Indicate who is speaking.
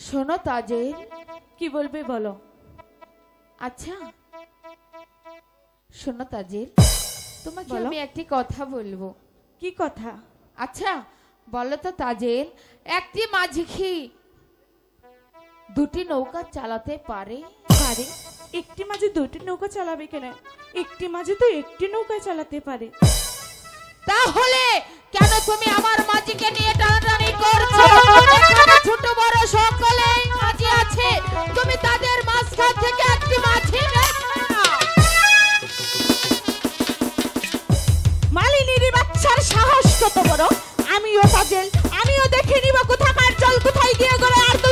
Speaker 1: শোনো তাজেল,
Speaker 2: কি বলবে বলো।
Speaker 1: আচ্ছা শোনো তাজেল, তোমাকে
Speaker 2: বলো।
Speaker 1: আমি একটি কথা বলবো।
Speaker 2: কি কথা?
Speaker 1: আচ্ছা বলো তো তাজেল, একটি মাঝি কি দুটি নৌকা চালাতে পারে?
Speaker 2: পারে। একটি মাঝে দুটি নৌকা চালাবে কেন? একটি মাঝে তো একটি নৌকা চালাতে পারে।
Speaker 1: তাহলে কেন তুমি আমার মাঝিকে নিয়ে টানাটানি করছো? এখানে ছোট বড় সকলেই মাঝি আছে, তুমি তাদের মাঝখান থেকে একটি মাঝি বেছে নাও।
Speaker 2: মালিনীর বাচ্চার সাহস কত বড়! আমিও তাজেল, আমিও দেখে নিব কোথাকার জল কোথায় গিয়ে গড়ে। আর তো